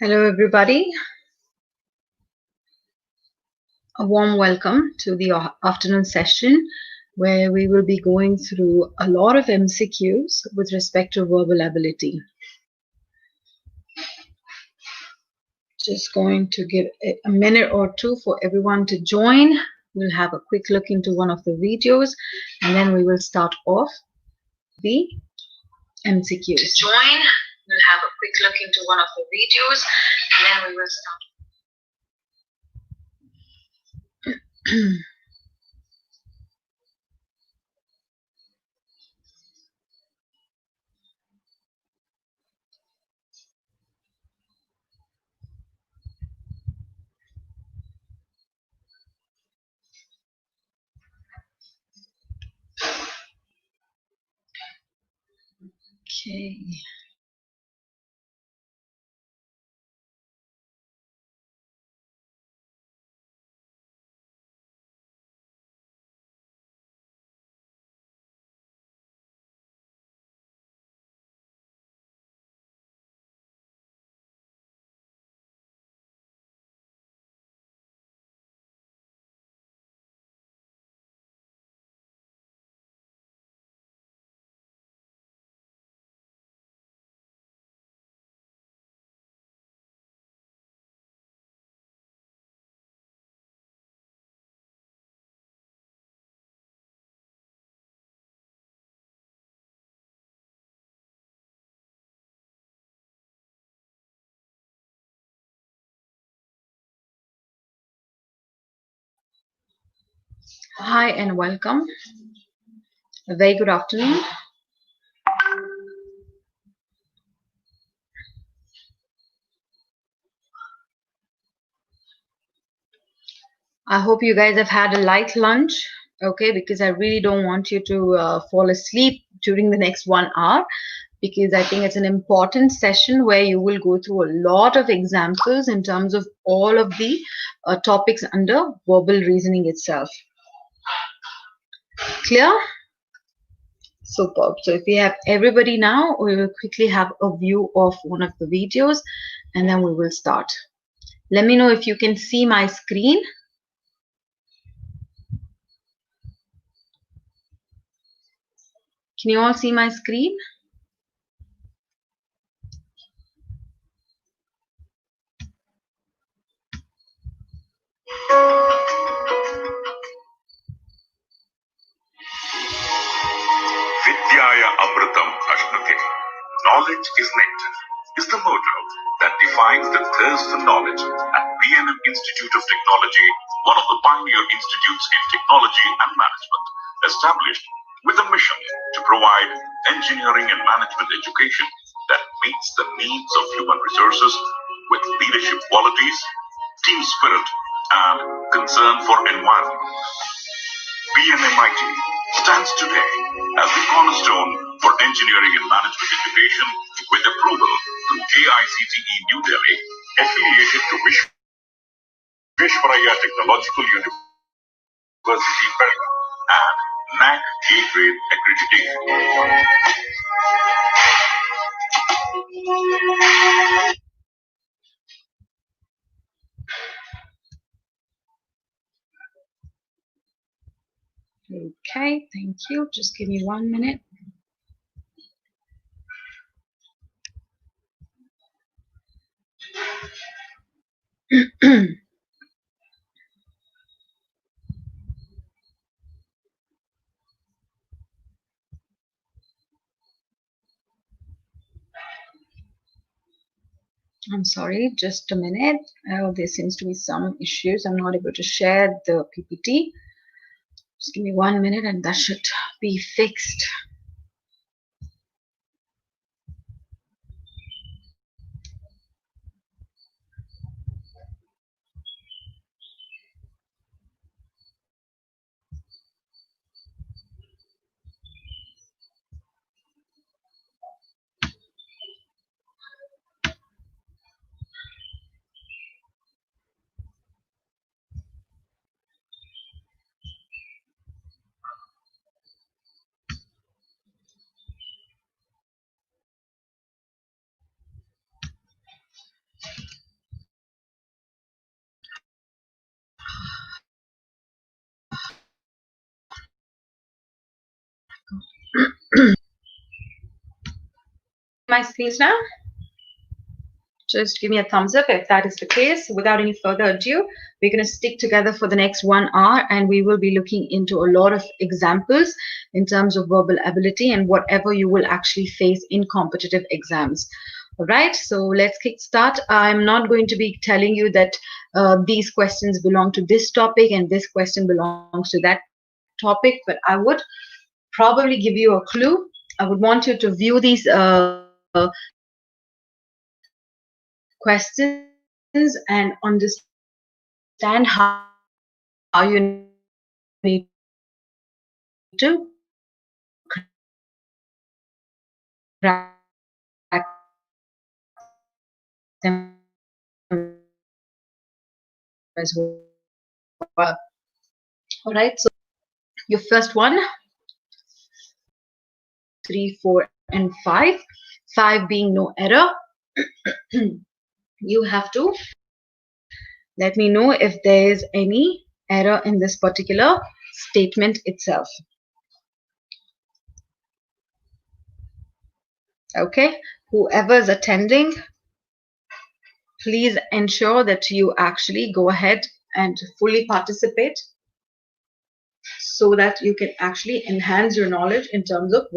Hello, everybody. A warm welcome to the afternoon session where we will be going through a lot of MCQs with respect to verbal ability. Just going to give it a minute or two for everyone to join. We'll have a quick look into one of the videos and then we will start off the MCQs. To join, we'll have a quick look into one of the videos and then we will start. Okay. Hi and welcome. A very good afternoon. I hope you guys have had a light lunch, okay, because I really don't want you to fall asleep during the next 1 hour, because I think it's an important session where you will go through a lot of examples in terms of all of the topics under verbal reasoning itself. Clear? Superb. So if we have everybody now, we will quickly have a view of one of the videos and then we will start. Let me know if you can see my screen. Can you all see my screen? Vidyaya Amritam Ashnute. Knowledge is nectar is the motto that defines the thirst for knowledge at B&M Institute of Technology, one of the pioneer institutes in technology and management, established with a mission to provide engineering and management education that meets the needs of human resources with leadership qualities, team spirit, and concern for environment. BNMIT stands today as the cornerstone for engineering and management education with approval through AICTE New Delhi, affiliated to Vishwaraya Technological University, Belgaum, and NAC A-grade accreditation. Okay, thank you. Just give me 1 minute. I'm sorry, just a minute. There seems to be some issues. I'm not able to share the PPT. Just give me 1 minute and that should be fixed. My screens now? Just give me a thumbs up if that is the case. Without any further ado, we're going to stick together for the next 1 hour and we will be looking into a lot of examples in terms of verbal ability and whatever you will actually face in competitive exams. All right, so let's kick start. I'm not going to be telling you that these questions belong to this topic and this question belongs to that topic, but I would probably give you a clue. I would want you to view these questions and understand how you need to crack them as well. All right, so your first one, 3, 4, and 5. 5 being no error. You have to let me know if there is any error in this particular statement itself. Okay, whoever is attending, please ensure that you actually go ahead and fully participate so that you can actually enhance your knowledge in terms of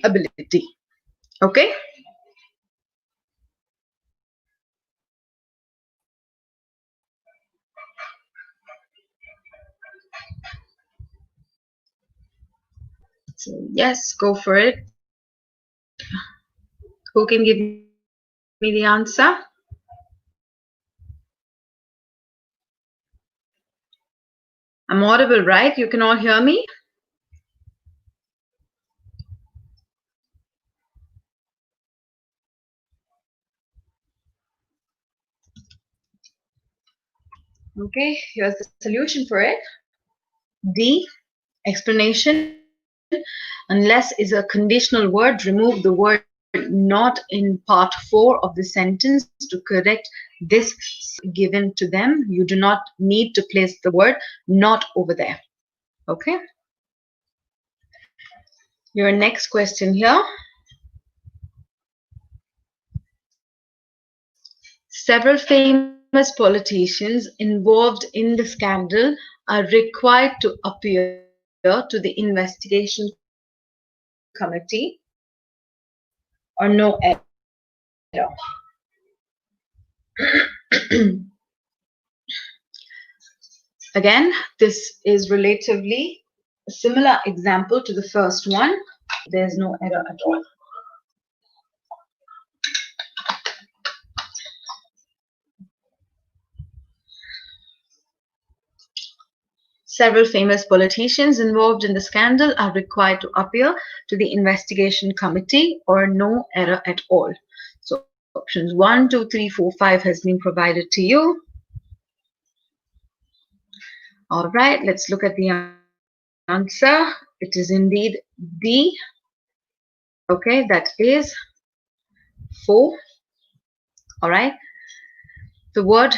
ability. Okay. So yes, go for it. Who can give me the answer? I'm audible, right? You can all hear me? Okay, here's the solution for it. D, explanation. Unless is a conditional word, remove the word not in part 4 of the sentence to correct this given to them. You do not need to place the word not over there. Okay. Your next question here. Several famous politicians involved in the scandal are required to appear to the investigation committee or no error. Again, this is relatively a similar example to the first one. There's no error at all. Several famous politicians involved in the scandal are required to appear to the investigation committee or no error at all. So options 1, 2, 3, 4, 5 has been provided to you. All right, let's look at the answer. It is indeed D. Okay, that is 4. All right. The word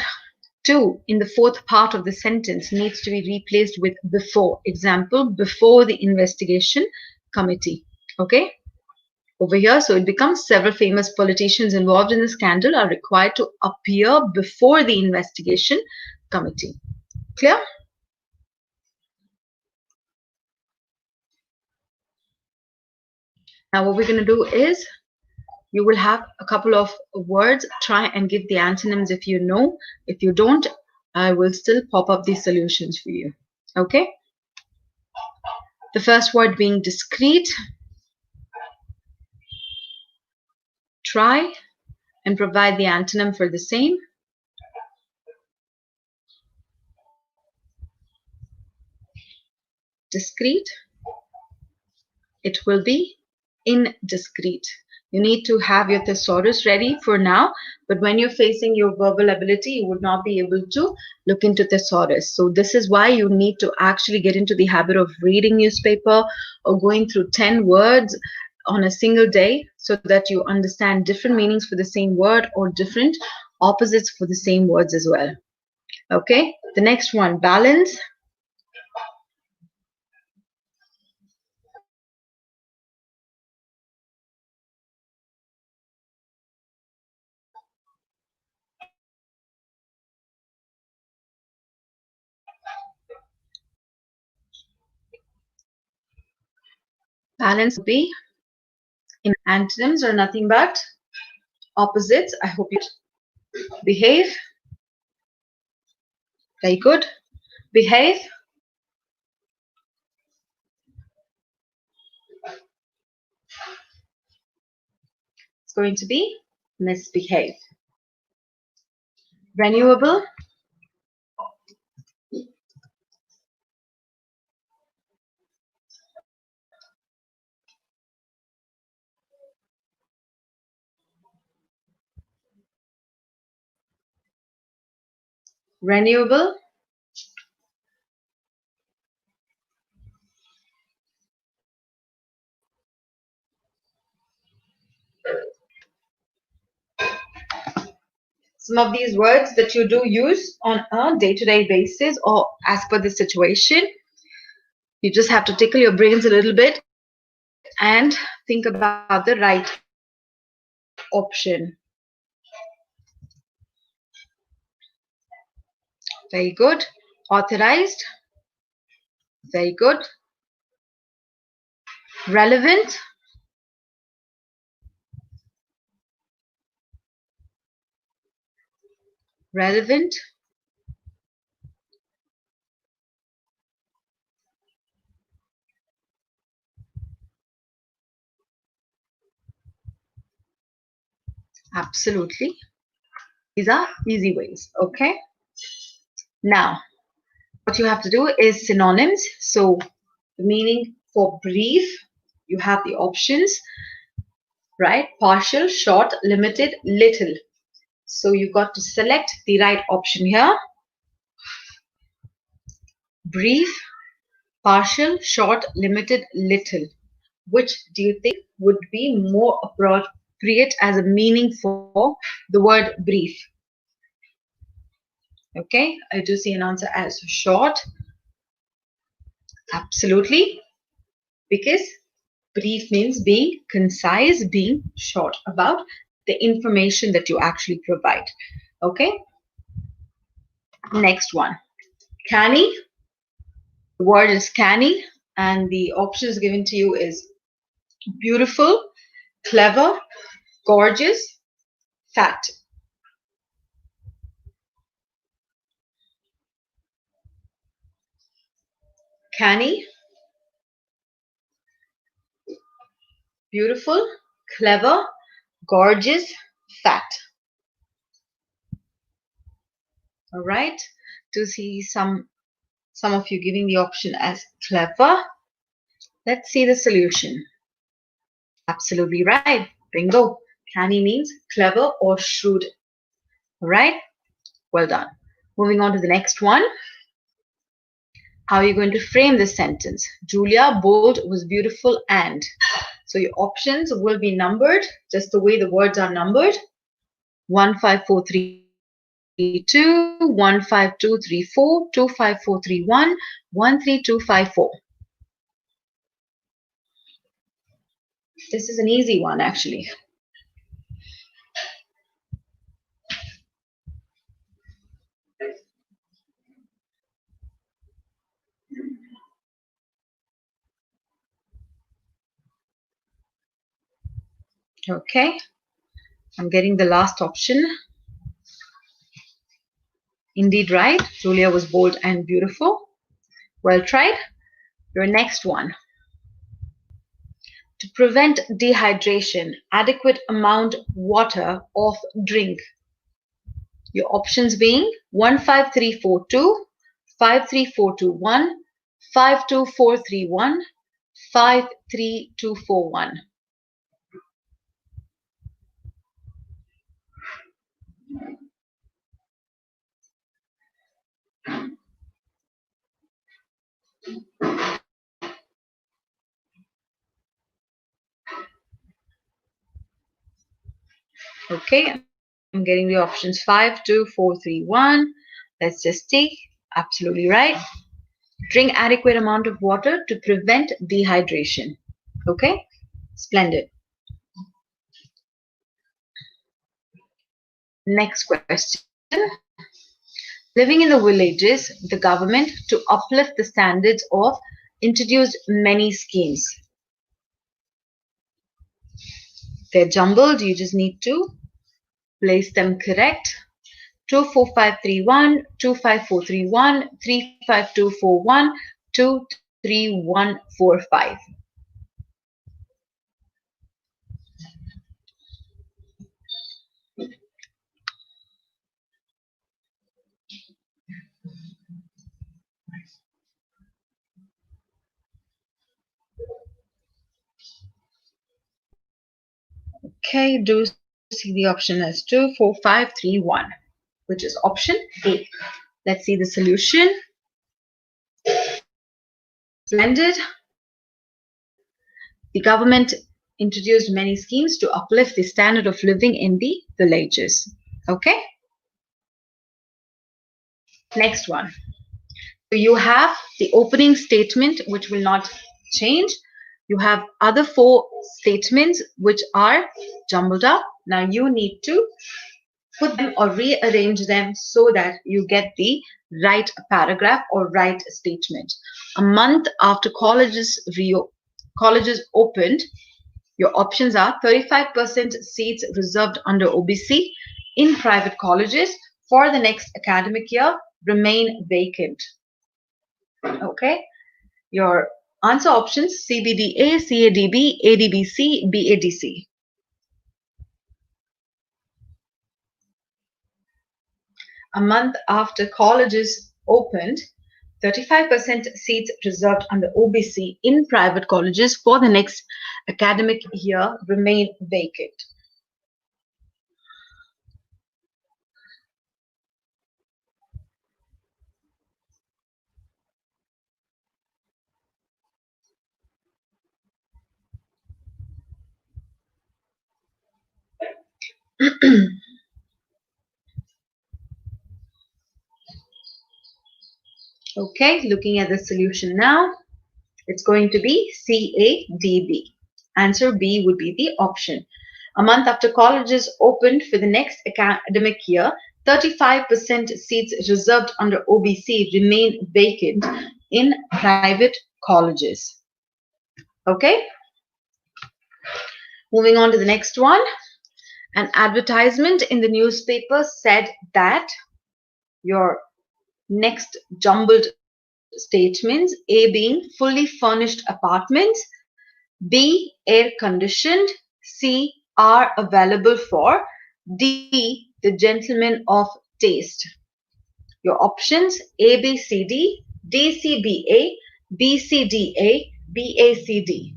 to in the fourth part of the sentence needs to be replaced with before. Example, before the investigation committee. Okay. Over here, so it becomes several famous politicians involved in the scandal are required to appear before the investigation committee. Clear? Now what we're going to do is you will have a couple of words. Try and give the antonyms if you know. If you don't, I will still pop up the solutions for you. Okay? The first word being discreet. Try and provide the antonym for the same. Discreet. It will be indiscreet. You need to have your thesaurus ready for now, but when you're facing your verbal ability, you would not be able to look into thesaurus. So this is why you need to actually get into the habit of reading newspaper or going through 10 words on a single day so that you understand different meanings for the same word or different opposites for the same words as well. Okay, the next one, balance. Balance would be in antonyms are nothing but opposites. I hope you behave. Very good. Behave. It's going to be misbehave. Renewable. Renewable. Some of these words that you do use on a day-to-day basis or as per the situation, you just have to tickle your brains a little bit and think about the right option. Very good. Authorized. Very good. Relevant. Relevant. Absolutely. These are easy ways. Okay. Now, what you have to do is synonyms. So the meaning for brief, you have the options, right? Partial, short, limited, little. So you got to select the right option here. Brief, partial, short, limited, little. Which do you think would be more appropriate as a meaning for the word brief? Okay, I do see an answer as short. Absolutely, because brief means being concise, being short about the information that you actually provide. Okay, next one. Canny. The word is canny, and the options given to you is beautiful, clever, gorgeous, fat. Canny, beautiful, clever, gorgeous, fat. All right. To see some of you giving the option as clever. Let's see the solution. Absolutely right. Bingo. Canny means clever or shrewd. All right. Well done. Moving on to the next one. How are you going to frame this sentence? Julia Bold was beautiful and. So your options will be numbered just the way the words are numbered. 15432, 15234, 25431, 13254. This is an easy one actually. Okay, I'm getting the last option. Indeed right, Julia was bold and beautiful. Well tried. Your next one. To prevent dehydration, adequate amount water of drink. Your options being 15342, 53421, 52431, 53241. Okay, I'm getting the options 52431. Let's just see. Absolutely right. Drink adequate amount of water to prevent dehydration. Okay, splendid. Next question. Living in the villages, the government, to uplift the standards of, introduced many schemes. They're jumbled. You just need to place them correct. 24531, 25431, 35241, 23145. Okay, do see the option as 24531, which is option A. Let's see the solution. Splendid. The government introduced many schemes to uplift the standard of living in the villages. Okay. Next one. So you have the opening statement, which will not change. You have other four statements which are jumbled up. Now you need to put them or rearrange them so that you get the right paragraph or right statement. A month after colleges opened, your options are 35% seats reserved under OBC in private colleges for the next academic year remain vacant. Okay, your answer options CBDA, CADB, ADBC, BADC. A month after colleges opened, 35% seats reserved under OBC in private colleges for the next academic year remain vacant. Okay, looking at the solution now, it's going to be CADB. Answer B would be the option. A month after colleges opened for the next academic year, 35% seats reserved under OBC remain vacant in private colleges. Okay, moving on to the next one. An advertisement in the newspaper said that your next jumbled statements, A being fully furnished apartments, B air conditioned, C are available for, D the gentleman of taste. Your options A B C D, D C B A, B C D A, B A C D.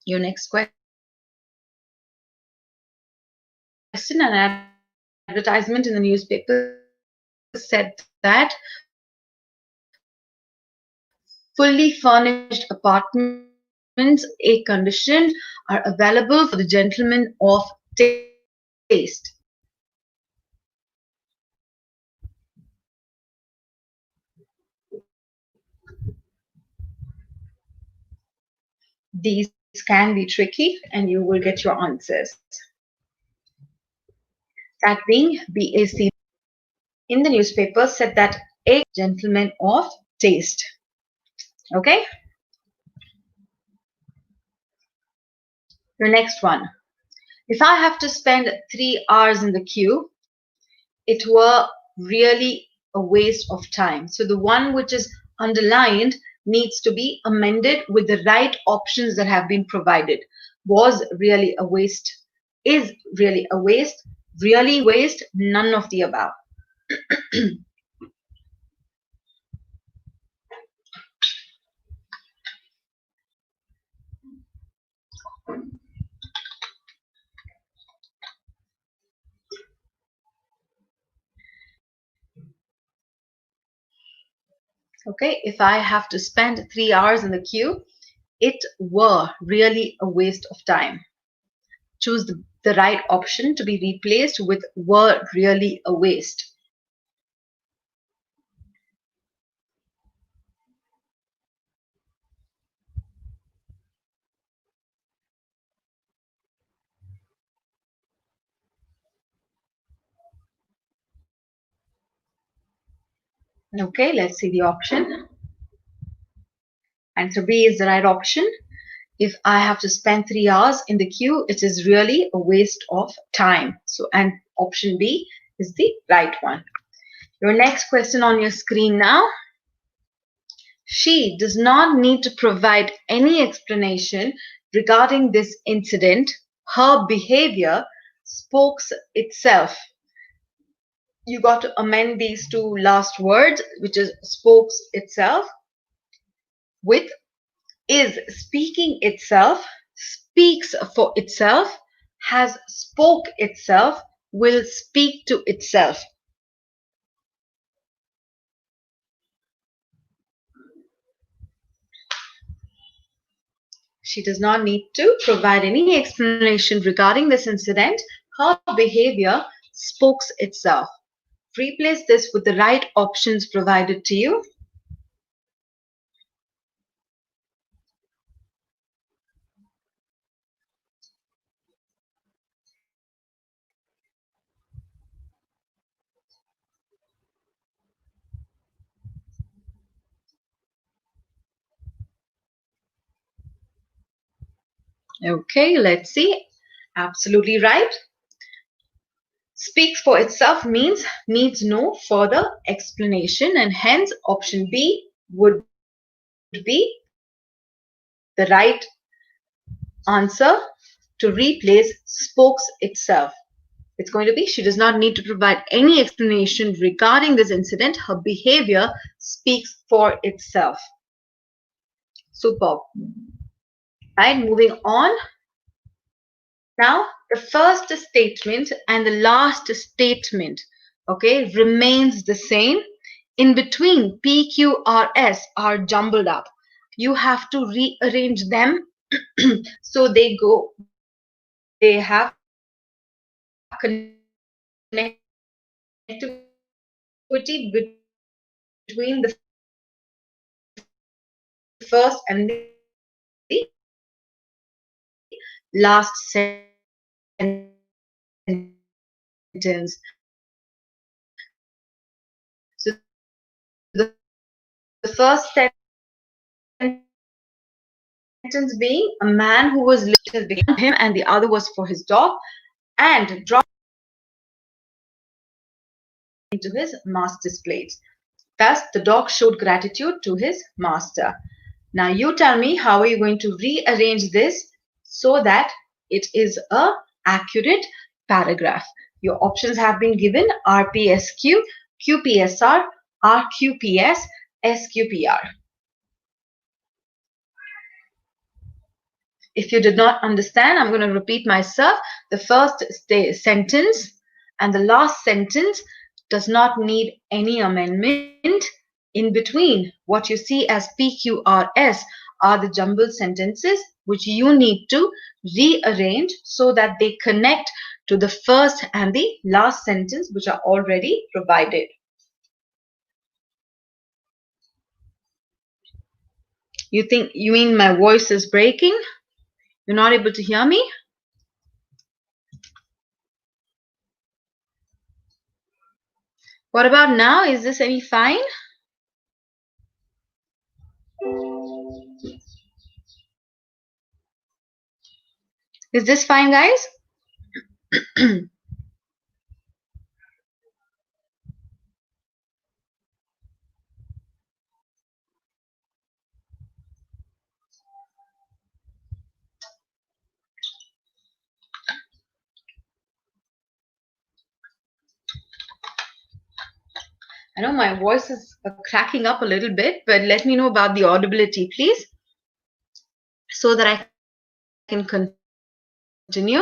Your next question, an advertisement in the newspaper said that fully furnished apartments, air conditioned, are available for the gentlemen of taste. These can be tricky and you will get your answers. That being BAC in the newspaper said that a gentleman of taste. Okay. The next one. If I have to spend 3 hours in the queue, it were really a waste of time. So the one which is underlined needs to be amended with the right options that have been provided. Was really a waste, is really a waste, really waste, none of the above. Okay, if I have to spend 3 hours in the queue, it were really a waste of time. Choose the right option to be replaced with were really a waste. Okay, let's see the option. Answer B is the right option. If I have to spend 3 hours in the queue, it is really a waste of time. So, and option B is the right one. Your next question on your screen now. She does not need to provide any explanation regarding this incident. Her behavior spokes itself. You got to amend these two last words, which is spokes itself, with is speaking itself, speaks for itself, has spoke itself, will speak to itself. She does not need to provide any explanation regarding this incident. Her behavior spokes itself. Replace this with the right options provided to you. Okay, let's see. Absolutely right. Speaks for itself means needs no further explanation, and hence option B would be the right answer to replace spokes itself. It's going to be she does not need to provide any explanation regarding this incident. Her behavior speaks for itself. Superb. Right, moving on. Now, the first statement and the last statement, okay, remains the same. In between, P, Q, R, S are jumbled up. You have to rearrange them so they have connectivity between the first and the last sentence. So the first sentence being a man who was lifted behind him and the other was for his dog and dropped into his master's plate. Thus, the dog showed gratitude to his master. Now, you tell me how are you going to rearrange this so that it is a accurate paragraph. Your options have been given: RPSQ, QPSR, RQPS, SQPR. If you did not understand, I'm going to repeat myself. The first sentence and the last sentence does not need any amendment. In between, what you see as PQRS are the jumbled sentences which you need to rearrange so that they connect to the first and the last sentence which are already provided. You mean my voice is breaking? You're not able to hear me? What about now? Is this any fine? Is this fine, guys? I know my voice is cracking up a little bit, but let me know about the audibility, please, so that I can continue.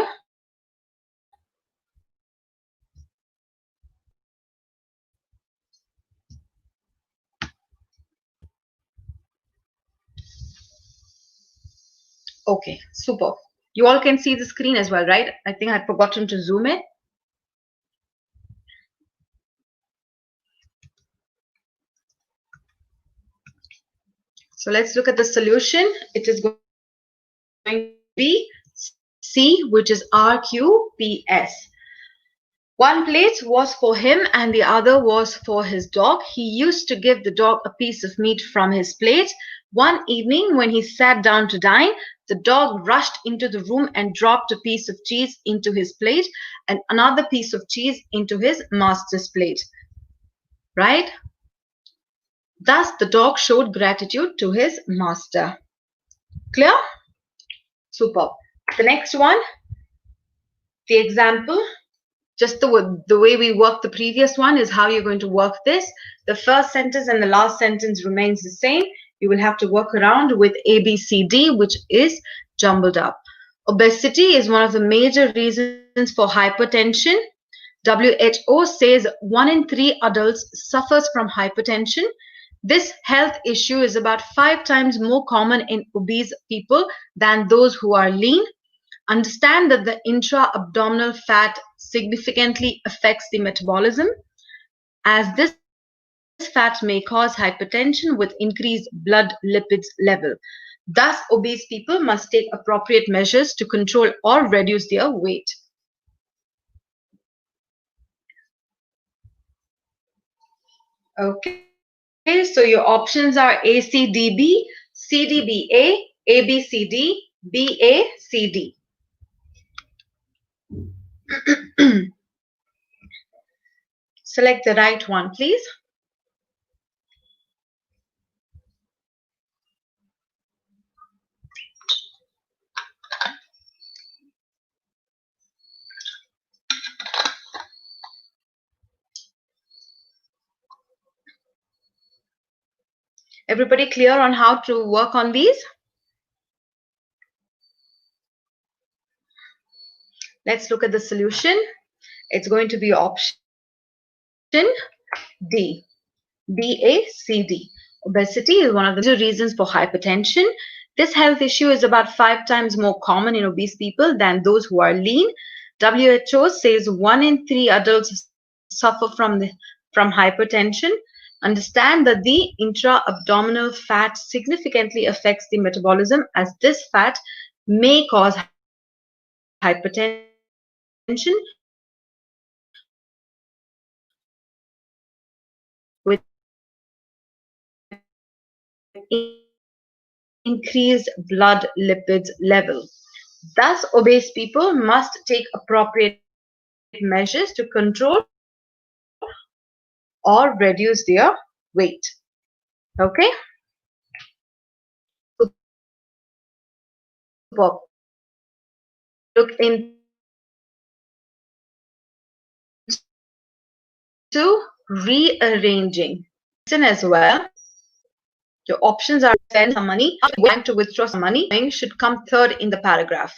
Okay, super. You all can see the screen as well, right? I think I'd forgotten to zoom it. So let's look at the solution. It is going to be C, which is RQPS. One plate was for him and the other was for his dog. He used to give the dog a piece of meat from his plate. One evening, when he sat down to dine, the dog rushed into the room and dropped a piece of cheese into his plate and another piece of cheese into his master's plate. Right? Thus, the dog showed gratitude to his master. Clear? Superb. The next one, the example, just the way we worked the previous one is how you're going to work this. The first sentence and the last sentence remains the same. You will have to work around with A, B, C, D, which is jumbled up. Obesity is one of the major reasons for hypertension. WHO says 1 in 3 adults suffers from hypertension. This health issue is about 5 times more common in obese people than those who are lean. Understand that the intra-abdominal fat significantly affects the metabolism, as this fat may cause hypertension with increased blood lipids level. Thus, obese people must take appropriate measures to control or reduce their weight. Okay, so your options are ACDB, CDBA, ABCD, BACD. Select the right one, please. Everybody clear on how to work on these? Let's look at the solution. It's going to be option D, BACD. Obesity is one of the major reasons for hypertension. This health issue is about 5 times more common in obese people than those who are lean. WHO says 1 in 3 adults suffer from hypertension. Understand that the intra-abdominal fat significantly affects the metabolism, as this fat may cause hypertension with increased blood lipids level. Thus, obese people must take appropriate measures to control or reduce their weight. Okay? Superb. Look into rearranging. Listen as well. Your options are spend some money, going to withdraw some money, should come third in the paragraph.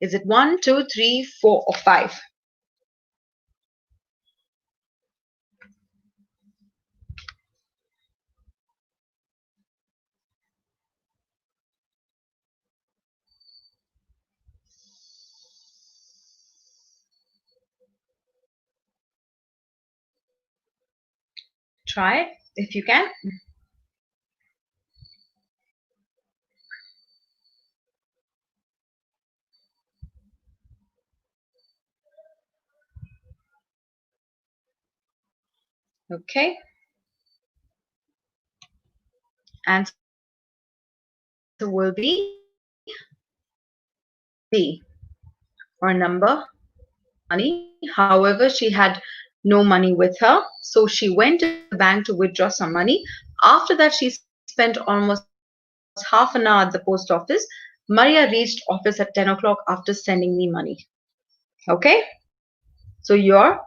Is it 1, 2, 3, 4, or 5? Try it if you can. Okay. Answer will be D, or number money. However, she had no money with her, so she went to the bank to withdraw some money. After that, she spent almost half an hour at the post office. Maria reached office at 10 o'clock after sending me money. Okay? So your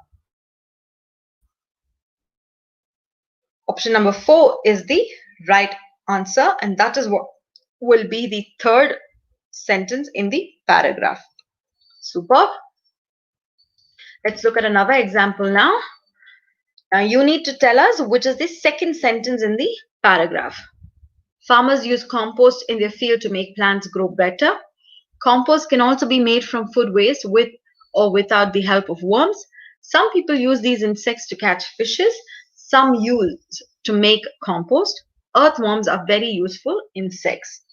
option number 4 is the right answer, and that is what will be the third sentence in the paragraph. Superb. Let's look at another example now. Now you need to tell us which is the second sentence in the paragraph. Farmers use compost in their field to make plants grow better. Compost can also be made from food waste with or without the help of worms. Some people use these insects to catch fishes. Some use to make compost. Earthworms are very useful insects.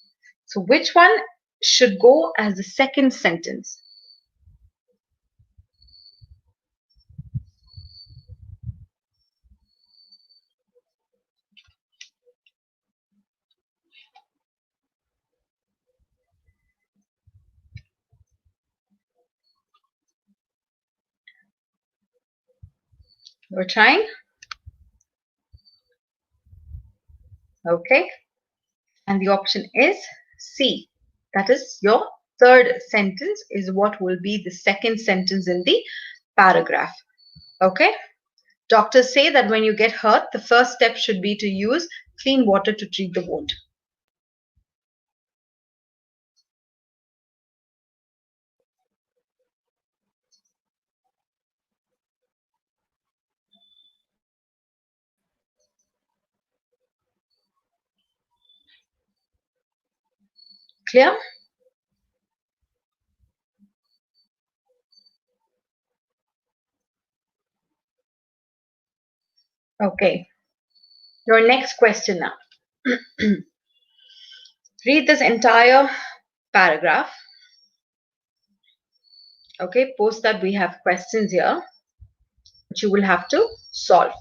So which one should go as the second sentence? We're trying. Okay. And the option is C. That is your third sentence is what will be the second sentence in the paragraph. Okay. Doctors say that when you get hurt, the first step should be to use clean water to treat the wound. Clear? Okay. Your next question now. Read this entire paragraph. Okay. Post that we have questions here, which you will have to solve.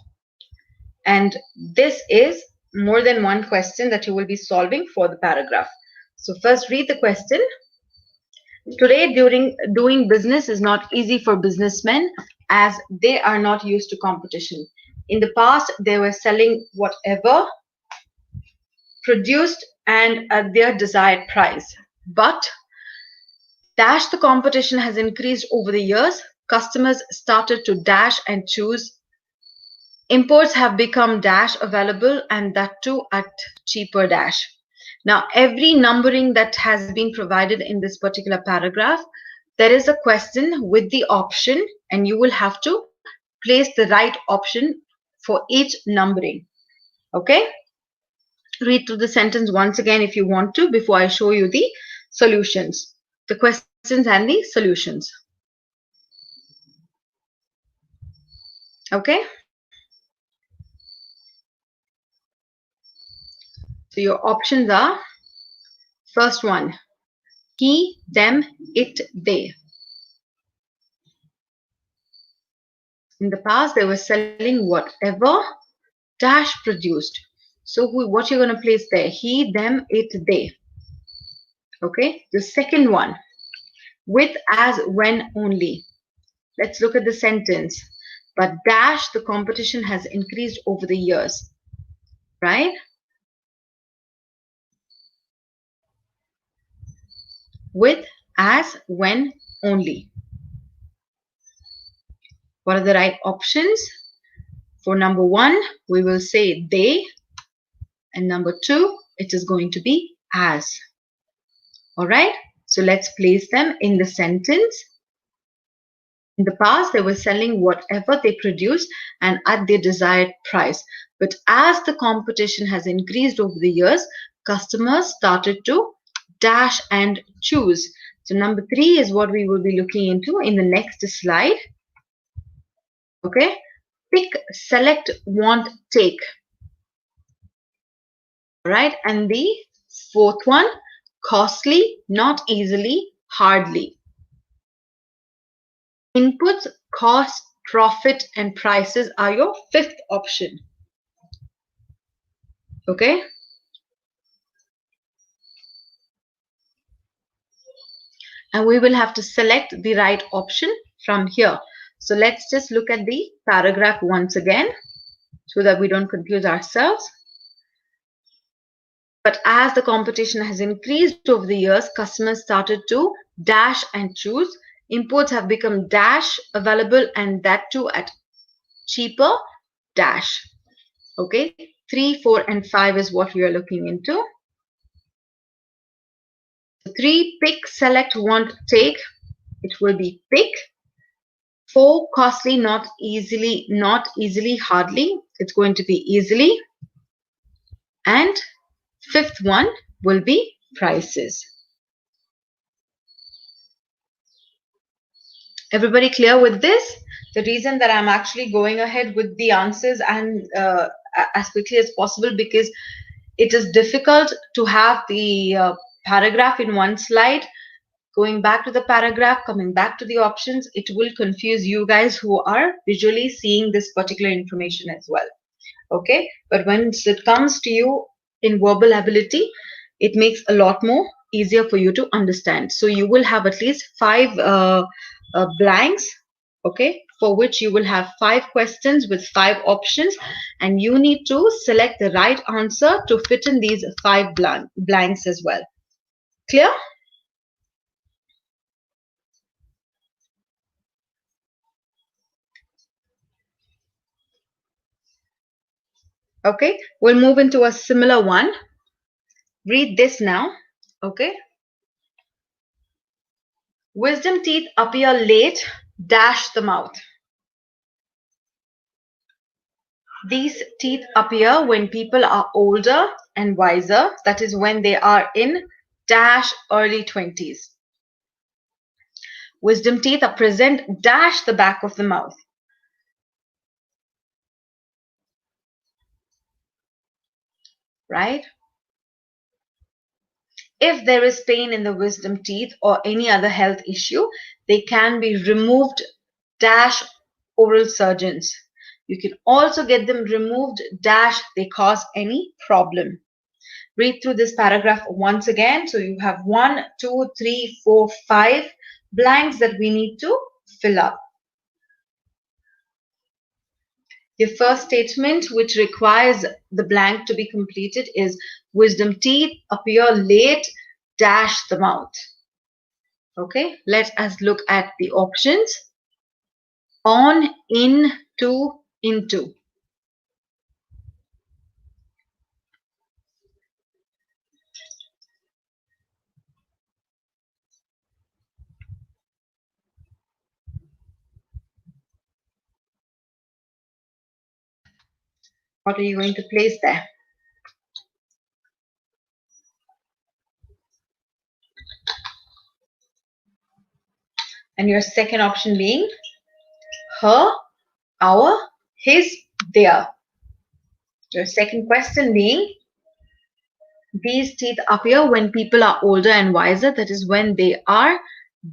And this is more than one question that you will be solving for the paragraph. So first read the question. Today, during doing business is not easy for businessmen as they are not used to competition. In the past, they were selling whatever produced and at their desired price. But dash the competition has increased over the years. Customers started to dash and choose. Imports have become dash available and that too at cheaper dash. Now, every numbering that has been provided in this particular paragraph, there is a question with the option and you will have to place the right option for each numbering. Okay? Read through the sentence once again if you want to before I show you the solutions, the questions and the solutions. Okay? So your options are, first one, he, them, it, they. In the past, they were selling whatever dash produced. So what you're going to place there? He, them, it, they. Okay. The second one, with, as, when, only. Let's look at the sentence. But dash, the competition has increased over the years. Right? With, as, when, only. What are the right options? For number one, we will say they. And number two, it is going to be as. All right. So let's place them in the sentence. In the past, they were selling whatever they produced and at their desired price. But as the competition has increased over the years, customers started to dash and choose. So number three is what we will be looking into in the next slide. Okay. Pick, select, want, take. All right. And the fourth one, costly, not easily, hardly. Inputs, cost, profit, and prices are your fifth option. Okay. And we will have to select the right option from here. So let's just look at the paragraph once again so that we don't confuse ourselves. But as the competition has increased over the years, customers started to dash and choose. Imports have become dash available and that too at cheaper dash. Okay, 3, 4, and 5 is what we are looking into. 3, pick, select, want, take. It will be pick. 4, costly, not easily, hardly. It's going to be easily. And fifth one will be prices. Everybody clear with this? The reason that I'm actually going ahead with the answers and as quickly as possible because it is difficult to have the paragraph in one slide, going back to the paragraph, coming back to the options. It will confuse you guys who are visually seeing this particular information as well. Okay, but when it comes to you in verbal ability, it makes a lot more easier for you to understand. So you will have at least 5 blanks. Okay, for which you will have 5 questions with 5 options, and you need to select the right answer to fit in these 5 blanks as well. Clear? Okay, we'll move into a similar one. Read this now. Okay. Wisdom teeth appear late, dash the mouth. These teeth appear when people are older and wiser, that is when they are in dash early 20s. Wisdom teeth are present dash the back of the mouth. Right? If there is pain in the wisdom teeth or any other health issue, they can be removed dash oral surgeons. You can also get them removed dash they cause any problem. Read through this paragraph once again. So you have 1, 2, 3, 4, 5 blanks that we need to fill up. Your first statement, which requires the blank to be completed, is wisdom teeth appear late dash the mouth. Okay, let us look at the options. On, in, to, into. What are you going to place there? And your second option being her, our, his, their. Your second question being these teeth appear when people are older and wiser, that is when they are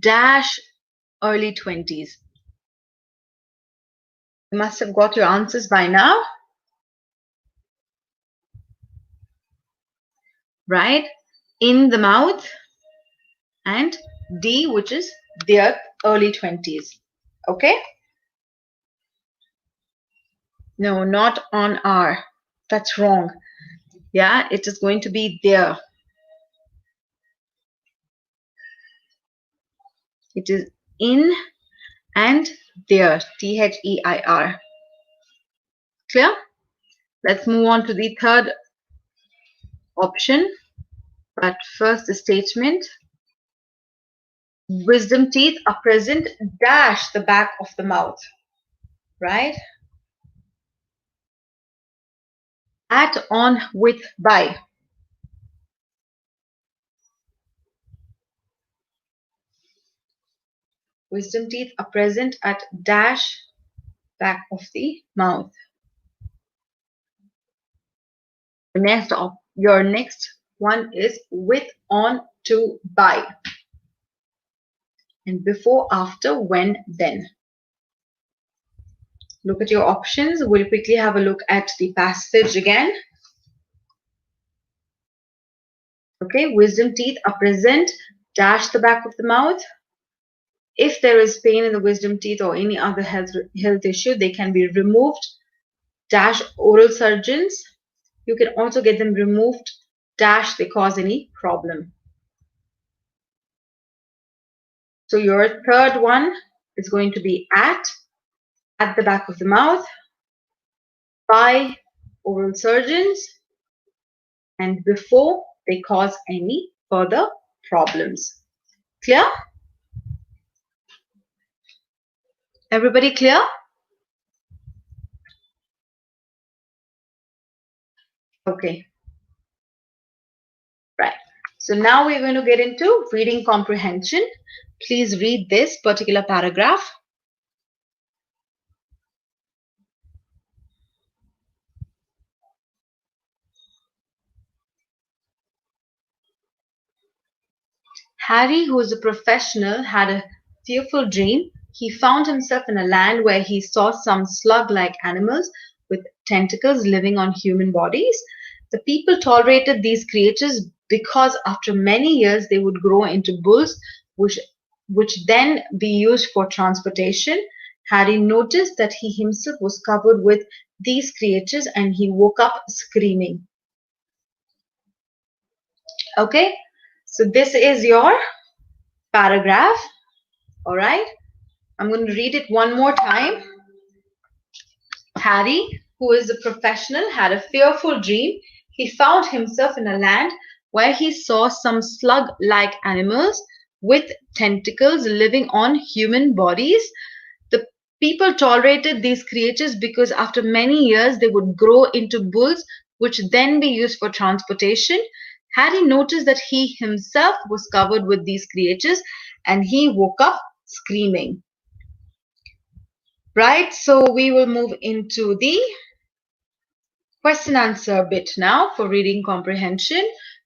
dash early 20s. You must have got your answers by now. Right? In the mouth, and D, which is their early 20s. Okay? No, not on R. That's wrong. Yeah, it is going to be there. It is in and there. Their. Clear? Let's move on to the third option. But first, the statement. Wisdom teeth are present dash the back of the mouth. Right? At, on, with, by. Wisdom teeth are present at dash back of the mouth. Your next one is with, on, to, by. And before, after, when, then. Look at your options. We'll quickly have a look at the passage again. Okay, wisdom teeth are present, dash the back of the mouth. If there is pain in the wisdom teeth or any other health issue, they can be removed, dash oral surgeons. You can also get them removed, dash they cause any problem. So your third one is going to be at the back of the mouth, by oral surgeons, and before they cause any further problems. Clear? Everybody clear? Okay. Right. So now we're going to get into reading comprehension. Please read this particular paragraph. Harry, who is a professional, had a fearful dream. He found himself in a land where he saw some slug-like animals with tentacles living on human bodies. The people tolerated these creatures because after many years they would grow into bulls, which then be used for transportation. Harry noticed that he himself was covered with these creatures and he woke up screaming. Okay, so this is your paragraph. All right, I'm going to read it one more time. Harry, who is a professional, had a fearful dream. He found himself in a land where he saw some slug-like animals with tentacles living on human bodies. The people tolerated these creatures because after many years they would grow into bulls, which then be used for transportation. Harry noticed that he himself was covered with these creatures and he woke up screaming. Right, so we will move into the question answer bit now for reading comprehension.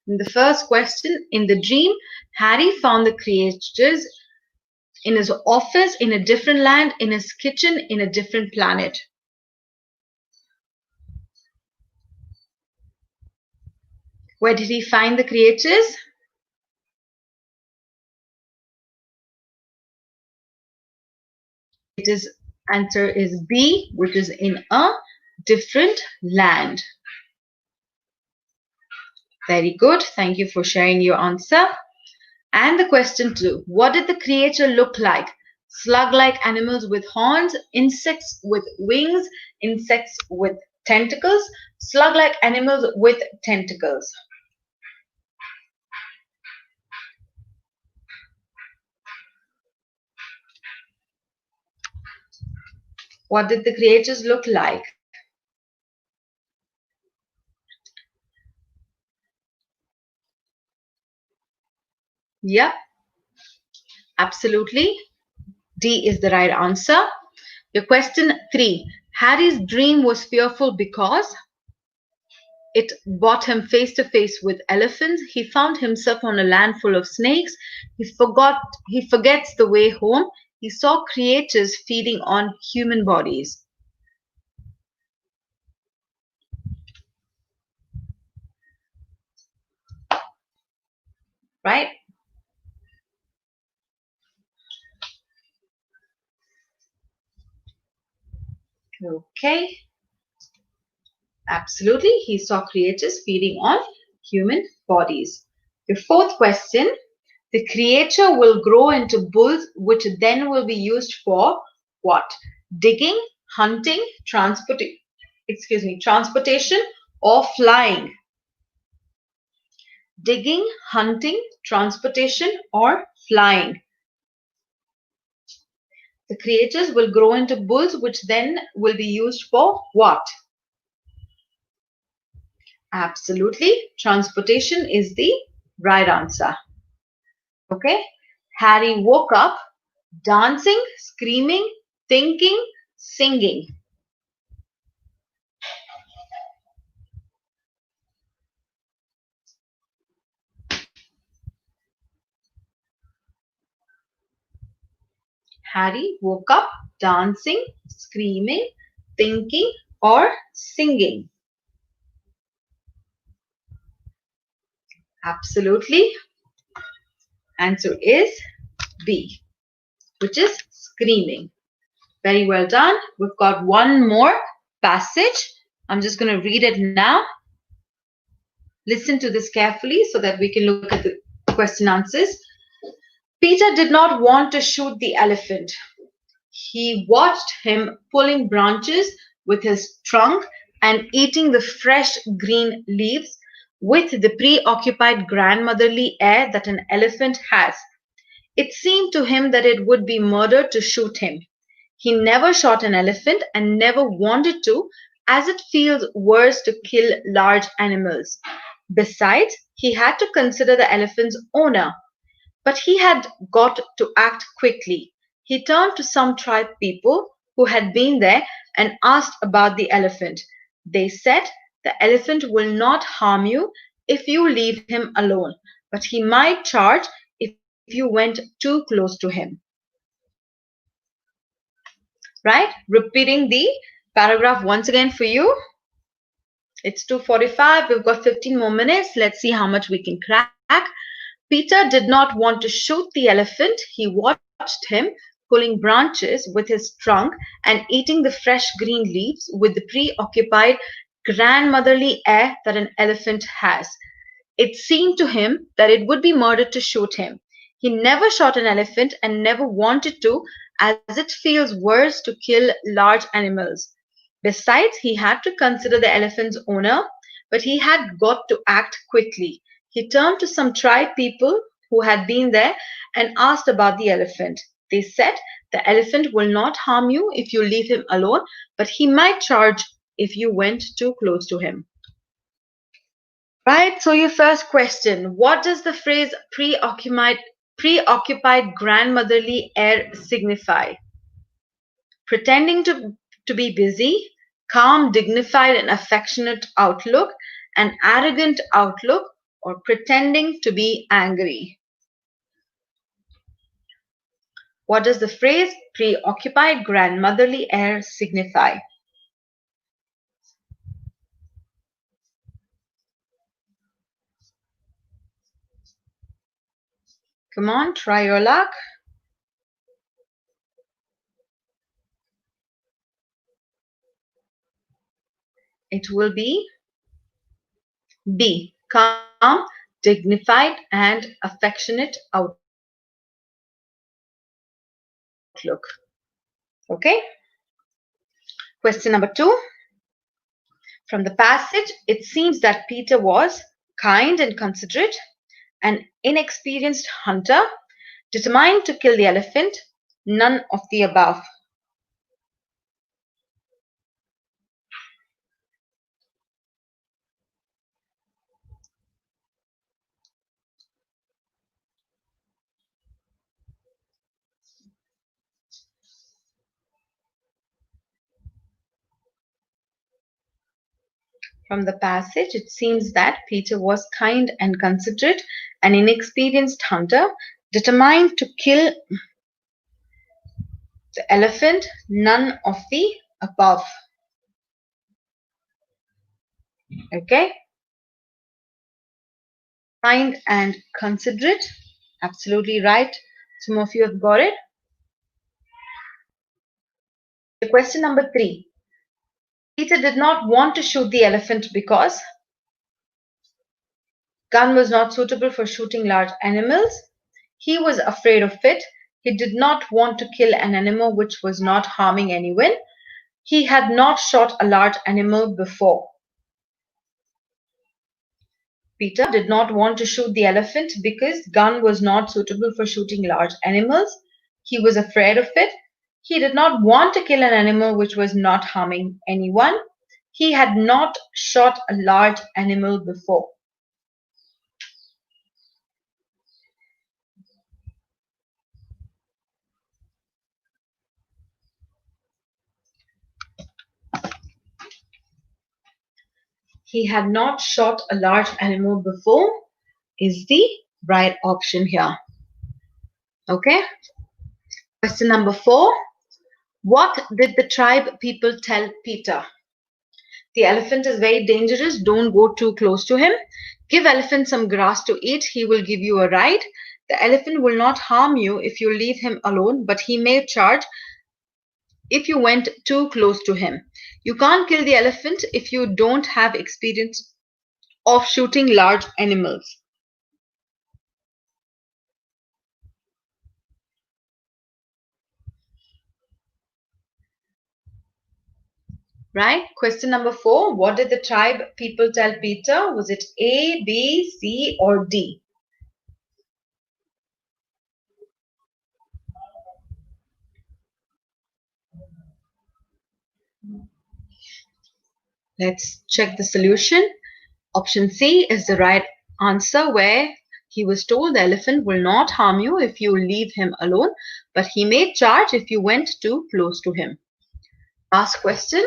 In the first question, in the dream, Harry found the creatures in his office, in a different land, in his kitchen, in a different planet. Where did he find the creatures? It is answer is B, which is in a different land. Very good. Thank you for sharing your answer. And the question 2. What did the creature look like? Slug-like animals with horns, insects with wings, insects with tentacles, slug-like animals with tentacles. What did the creatures look like? Yep, absolutely. D is the right answer. Your question 3. Harry's dream was fearful because it brought him face to face with elephants. He found himself on a land full of snakes. He forgets the way home. He saw creatures feeding on human bodies. Right? Okay. Absolutely. He saw creatures feeding on human bodies. The fourth question. The creature will grow into bulls, which then will be used for what? Digging, hunting, transportation, or flying. Digging, hunting, transportation, or flying. The creatures will grow into bulls, which then will be used for what? Absolutely. Transportation is the right answer. Okay. Harry woke up dancing, screaming, thinking, singing. Harry woke up dancing, screaming, thinking, or singing. Absolutely. Answer is B, which is screaming. Very well done. We've got one more passage. I'm just going to read it now. Listen to this carefully so that we can look at the question answers. Peter did not want to shoot the elephant. He watched him pulling branches with his trunk and eating the fresh green leaves with the preoccupied grandmotherly air that an elephant has. It seemed to him that it would be murder to shoot him. He never shot an elephant and never wanted to, as it feels worse to kill large animals. Besides, he had to consider the elephant's owner. But he had got to act quickly. He turned to some tribe people who had been there and asked about the elephant. They said, "The elephant will not harm you if you leave him alone, but he might charge if you went too close to him." Right? Repeating the paragraph once again for you. It's 2:45. We've got 15 more minutes. Let's see how much we can crack. Peter did not want to shoot the elephant. He watched him pulling branches with his trunk and eating the fresh green leaves with the preoccupied grandmotherly air that an elephant has. It seemed to him that it would be murder to shoot him. He never shot an elephant and never wanted to, as it feels worse to kill large animals. Besides, he had to consider the elephant's owner, but he had got to act quickly. He turned to some tribe people who had been there and asked about the elephant. They said, "The elephant will not harm you if you leave him alone, but he might charge if you went too close to him." Right, so your first question, what does the phrase preoccupied grandmotherly air signify? Pretending to be busy, calm, dignified, and affectionate outlook, an arrogant outlook, or pretending to be angry. What does the phrase preoccupied grandmotherly air signify? Come on, try your luck. It will be B, calm, dignified, and affectionate outlook. Okay? Question number 2. From the passage, it seems that Peter was kind and considerate, an inexperienced hunter, determined to kill the elephant, none of the above. From the passage, it seems that Peter was kind and considerate, an inexperienced hunter, determined to kill the elephant, none of the above. Okay? Kind and considerate, absolutely right. Some of you have got it. Question number 3. Peter did not want to shoot the elephant because gun was not suitable for shooting large animals. He was afraid of it. He did not want to kill an animal which was not harming anyone. He had not shot a large animal before. Peter did not want to shoot the elephant because gun was not suitable for shooting large animals. He was afraid of it. He did not want to kill an animal which was not harming anyone. He had not shot a large animal before. He had not shot a large animal before is the right option here. Okay. Question number 4. What did the tribe people tell Peter? The elephant is very dangerous. Don't go too close to him. Give elephant some grass to eat. He will give you a ride. The elephant will not harm you if you leave him alone, but he may charge if you went too close to him. You can't kill the elephant if you don't have experience of shooting large animals. Right? Question number 4. What did the tribe people tell Peter? Was it A, B, C, or D? Let's check the solution. Option C is the right answer, where he was told the elephant will not harm you if you leave him alone, but he may charge if you went too close to him. Last question.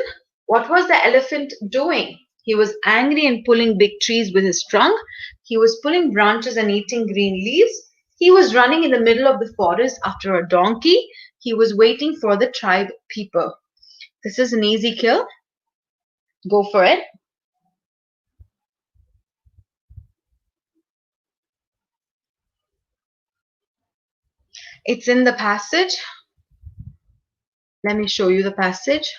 What was the elephant doing? He was angry and pulling big trees with his trunk. He was pulling branches and eating green leaves. He was running in the middle of the forest after a donkey. He was waiting for the tribe people. This is an easy kill. Go for it. It's in the passage. Let me show you the passage.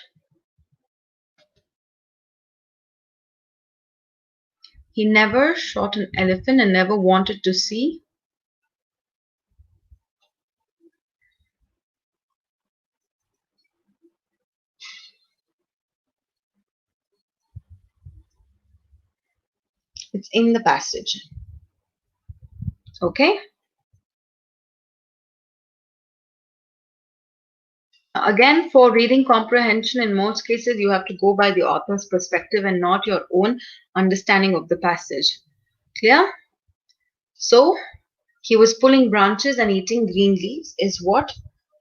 He never shot an elephant and never wanted to see. It's in the passage. Okay. Again, for reading comprehension, in most cases, you have to go by the author's perspective and not your own understanding of the passage. Clear? So, he was pulling branches and eating green leaves is what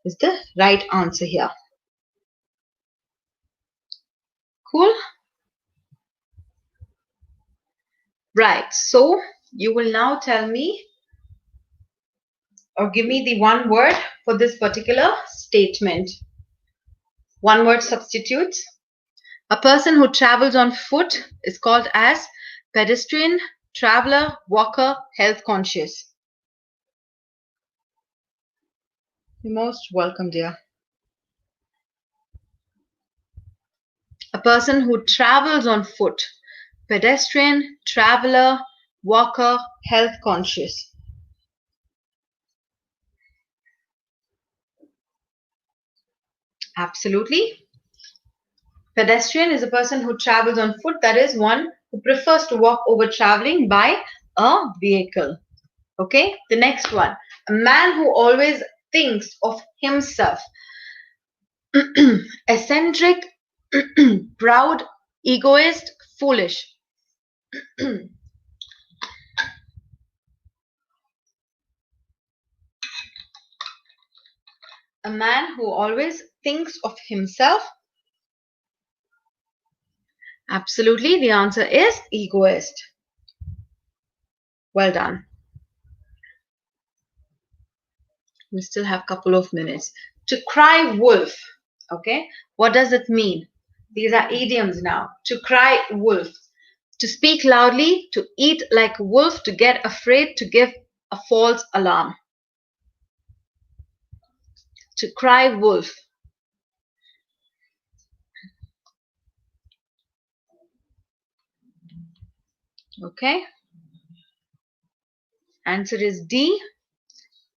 is the right answer here. Cool? Right. So, you will now tell me or give me the one word for this particular statement. One word substitutes. A person who travels on foot is called as pedestrian, traveler, walker, health conscious. You're most welcome, dear. A person who travels on foot, pedestrian, traveler, walker, health conscious. Absolutely. Pedestrian is a person who travels on foot, that is one who prefers to walk over traveling by a vehicle. Okay, the next one. A man who always thinks of himself. Eccentric, proud, egoist, foolish. A man who always thinks of himself. Absolutely, the answer is egoist. Well done. We still have a couple of minutes. To cry wolf. Okay, what does it mean? These are idioms now. To cry wolf. To speak loudly, to eat like a wolf, to get afraid, to give a false alarm. To cry wolf. Okay. Answer is D.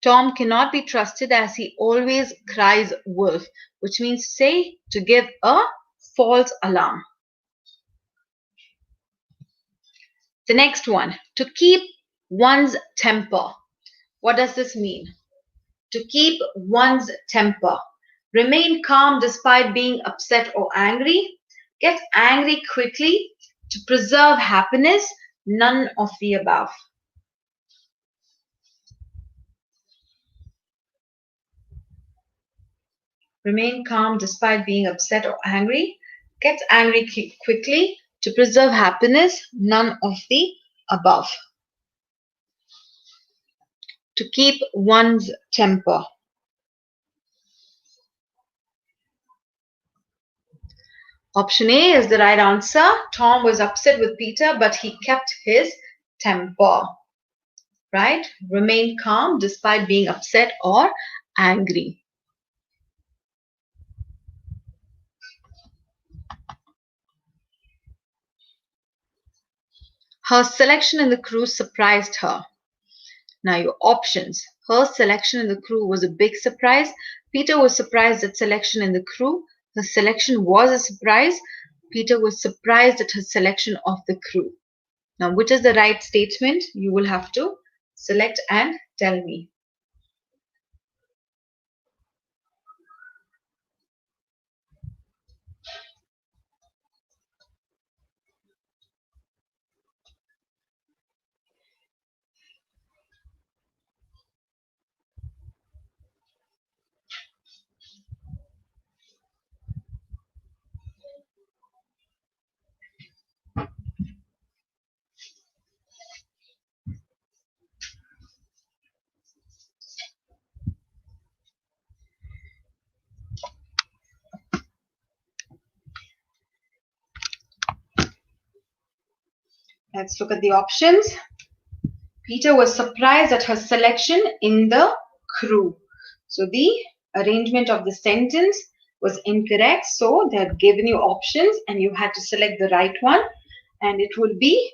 Tom cannot be trusted as he always cries wolf, which means say to give a false alarm. The next one, to keep one's temper. What does this mean? To keep one's temper. Remain calm despite being upset or angry. Get angry quickly. To preserve happiness. None of the above. Remain calm despite being upset or angry. Get angry quickly. To preserve happiness. None of the above. To keep one's temper. Option A is the right answer. Tom was upset with Peter, but he kept his temper. Right? Remain calm despite being upset or angry. Her selection in the crew surprised her. Now your options. Her selection in the crew was a big surprise. Peter was surprised at selection in the crew. Her selection was a surprise. Peter was surprised at her selection of the crew. Now, which is the right statement? You will have to select and tell me. Let's look at the options. Peter was surprised at her selection in the crew. So the arrangement of the sentence was incorrect. So they have given you options and you had to select the right one, and it will be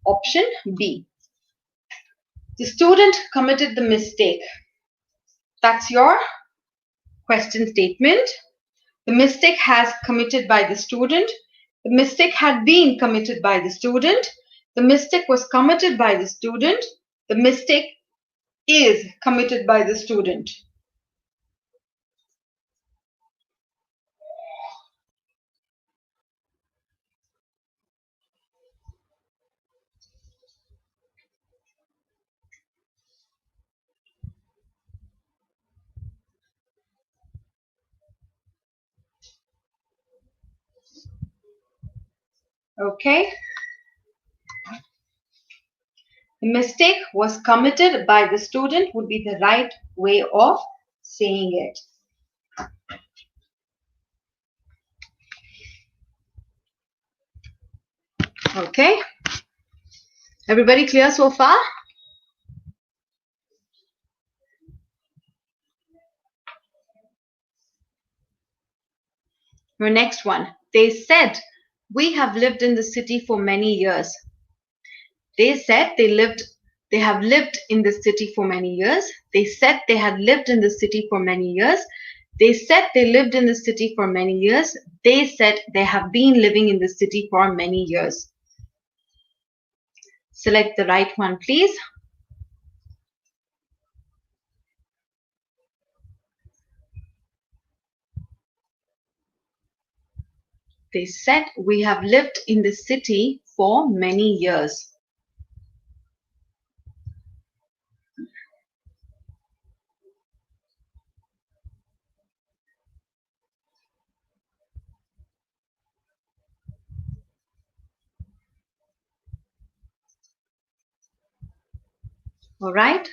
option B. The student committed the mistake. That's your question statement. The mistake has committed by the student. The mistake had been committed by the student. The mistake was committed by the student. The mistake is committed by the student. Okay. The mistake was committed by the student would be the right way of saying it. Okay. Everybody clear so far? Your next one. They said, we have lived in the city for many years. They said they have lived in the city for many years. They said they had lived in the city for many years. They said they lived in the city for many years. They said they have been living in the city for many years. Select the right one, please. They said we have lived in the city for many years. All right,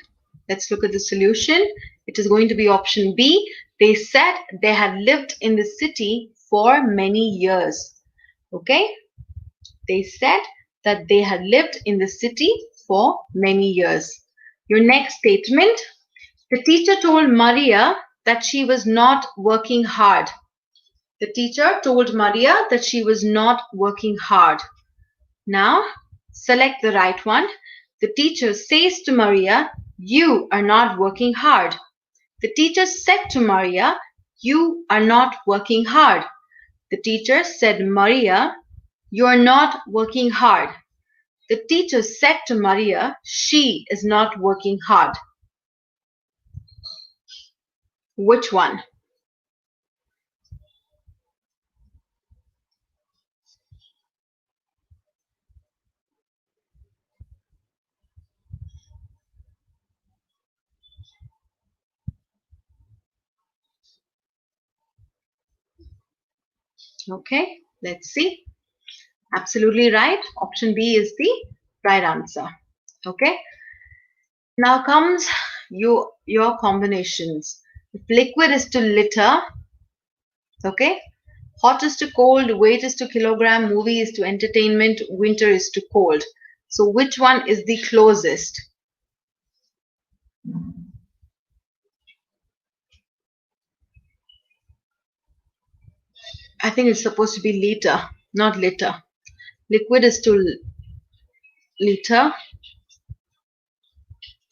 let's look at the solution. It is going to be option B. They said they had lived in the city for many years. Okay, they said that they had lived in the city for many years. Your next statement, the teacher told Maria that she was not working hard. The teacher told Maria that she was not working hard. Now, select the right one. The teacher says to Maria, you are not working hard. The teacher said to Maria, you are not working hard. The teacher said, Maria, you are not working hard. The teacher said to Maria, she is not working hard. Which one? Okay, let's see. Absolutely right. Option B is the right answer. Okay. Now comes your combinations. If liquid is to liter, okay. Hot is to cold, weight is to kilogram, movie is to entertainment, winter is to cold. So which one is the closest? I think it's supposed to be liter, not liter. Liquid is to liter.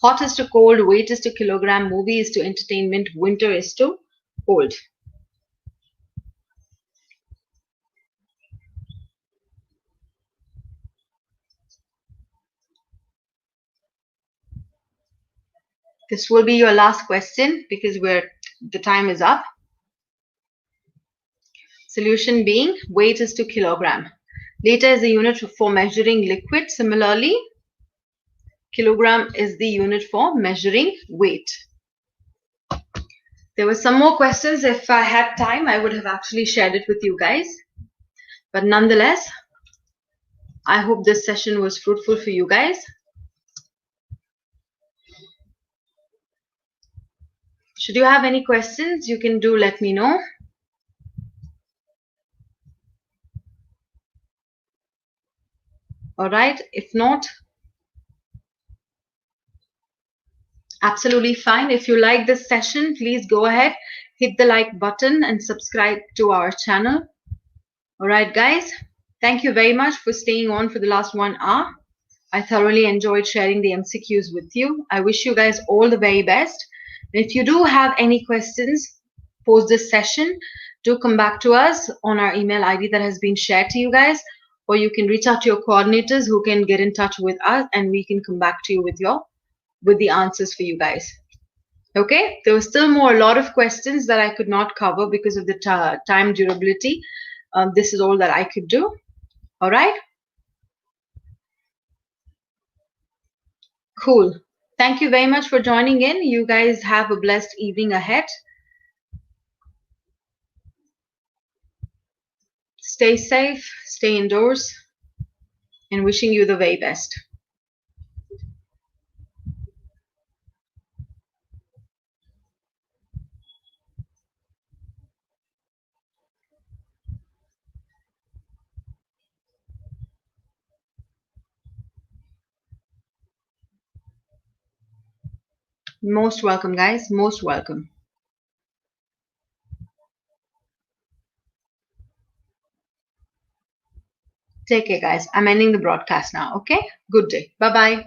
Hot is to cold, weight is to kilogram, movie is to entertainment, winter is to cold. This will be your last question because the time is up. Solution being weight is to kilogram. Liter is the unit for measuring liquid. Similarly, kilogram is the unit for measuring weight. There were some more questions. If I had time, I would have actually shared it with you guys. But nonetheless, I hope this session was fruitful for you guys. Should you have any questions, you can let me know. All right. If not, absolutely fine. If you like this session, please go ahead, hit the like button and subscribe to our channel. All right, guys. Thank you very much for staying on for the last 1 hour. I thoroughly enjoyed sharing the MCQs with you. I wish you guys all the very best. If you do have any questions post this session, do come back to us on our email ID that has been shared to you guys, or you can reach out to your coordinators who can get in touch with us, and we can come back to you with the answers for you guys. Okay, there was still a lot of questions that I could not cover because of the time durability. This is all that I could do. All right. Cool. Thank you very much for joining in. You guys have a blessed evening ahead. Stay safe, stay indoors, and wishing you the very best. Most welcome, guys. Most welcome. Take care, guys. I'm ending the broadcast now. Okay? Good day. Bye-bye.